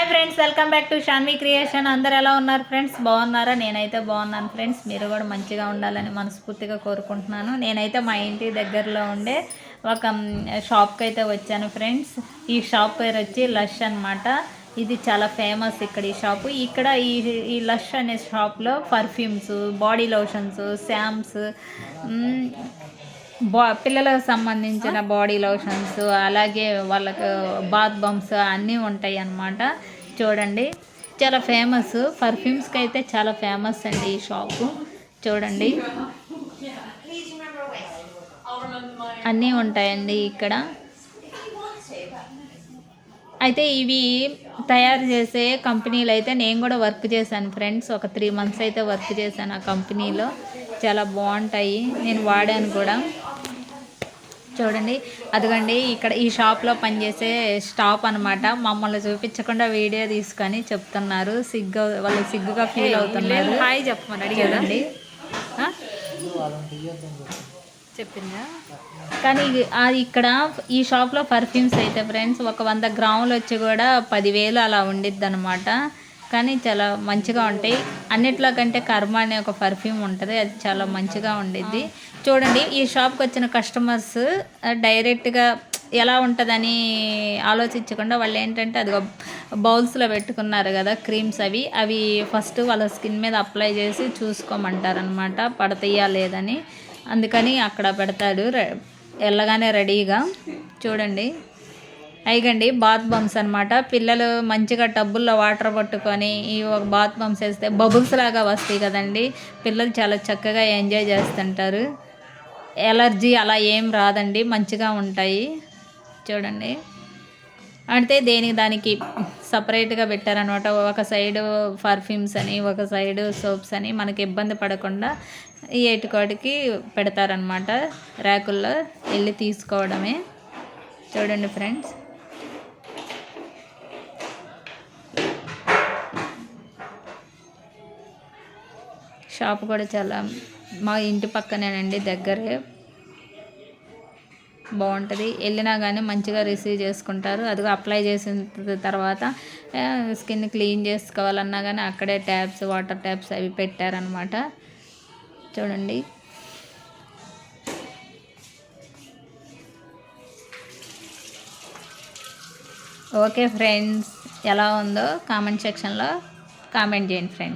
Hi friends, welcome back to Shanvi creation. అందరు ఎలా ఉన్నారు ఫ్రెండ్స్? బాగున్నారా? నేనైతే బాగున్నాను ఫ్రెండ్స్. మీరు కూడా మంచిగా ఉండాలని మనస్ఫూర్తిగా కోరుకుంటున్నాను. నేనైతే మా ఇంటి దగ్గరలో ఉండే ఒక షాప్కి అయితే వచ్చాను ఫ్రెండ్స్. ఈ షాప్ పేరు వచ్చి లష్ అనమాట. ఇది చాలా ఫేమస్ ఇక్కడ ఈ షాపు. ఇక్కడ ఈ లష్ అనే షాప్లో పర్ఫ్యూమ్స్, బాడీ లోషన్స్, శాంప్స్, పిల్లలకు సంబంధించిన బాడీ లోషన్స్, అలాగే వాళ్ళకు బాత్ బంప్స్ అన్నీ ఉంటాయి అన్నమాట. చూడండి, చాలా ఫేమస్. పర్ఫ్యూమ్స్కి అయితే చాలా ఫేమస్ అండి ఈ షాపు. చూడండి, అన్నీ ఉంటాయండి ఇక్కడ. అయితే ఇవి తయారు చేసే కంపెనీలు అయితే నేను కూడా వర్క్ చేశాను ఫ్రెండ్స్. ఒక 3 months అయితే వర్క్ చేశాను ఆ కంపెనీలో. చాలా బాగుంటాయి, నేను వాడాను కూడా. చూడండి, అదిగండి ఇక్కడ ఈ షాప్లో పనిచేసే స్టాఫ్ అనమాట. మమ్మల్ని చూపించకుండా వీడియో తీసుకొని చెప్తున్నారు. వాళ్ళు సిగ్గుగా ఫీల్ అవుతున్నారు. హాయ్ చెప్పమని అడిగేదండి, చెప్పిందా? కానీ అది ఇక్కడ ఈ షాప్లో పర్ఫ్యూమ్స్ అయితే ఫ్రెండ్స్ ఒక 100 గ్రాములు వచ్చి కూడా 10,000 అలా ఉండిద్ది అనమాట. కానీ చాలా మంచిగా ఉంటాయి. అన్నిట్లో కంటే కర్మ అనే ఒక పర్ఫ్యూమ్ ఉంటుంది, అది చాలా మంచిగా ఉండిద్ది. చూడండి, ఈ షాప్కి వచ్చిన కస్టమర్స్ డైరెక్ట్గా ఎలా ఉంటుందని ఆలోచించకుండా వాళ్ళు ఏంటంటే అది బౌల్స్లో పెట్టుకున్నారు కదా క్రీమ్స్, అవి ఫస్ట్ వాళ్ళ స్కిన్ మీద అప్లై చేసి చూసుకోమంటారనమాట, పడతాయా లేదని. అందుకని అక్కడ పెడతాడు వెళ్ళగానే రెడీగా. చూడండి, అయిగండి బాత్ బంప్స్ అనమాట. పిల్లలు మంచిగా టబ్బుల్లో వాటర్ పట్టుకొని ఈ ఒక బాత్ బంప్స్ వేస్తే బబుల్స్ లాగా వస్తాయి కదండి. పిల్లలు చాలా చక్కగా ఎంజాయ్ చేస్తుంటారు. ఎలర్జీ అలా ఏం రాదండి, మంచిగా ఉంటాయి. చూడండి, అంటే దానికి సపరేట్గా పెట్టారనమాట. ఒక సైడు పర్ఫ్యూమ్స్ అని, ఒక సైడు సోప్స్ అని, మనకి ఇబ్బంది పడకుండా ఈ ఏటికోటికి పెడతారనమాట. ర్యాకుల్లో వెళ్ళి తీసుకోవడమే. చూడండి ఫ్రెండ్స్, షాప్ కూడా చాలా మా ఇంటి పక్కనేనండి, దగ్గరే. బాగుంటుంది, వెళ్ళినా కానీ మంచిగా రిసీవ్ చేసుకుంటారు. అది అప్లై చేసిన తర్వాత స్కిన్ క్లీన్ చేసుకోవాలన్నా కానీ అక్కడే ట్యాప్స్, వాటర్ ట్యాప్స్ అవి పెట్టారనమాట. చూడండి, ఓకే ఫ్రెండ్స్, ఎలా ఉందో కామెంట్ సెక్షన్లో కామెంట్ చేయండి ఫ్రెండ్స్.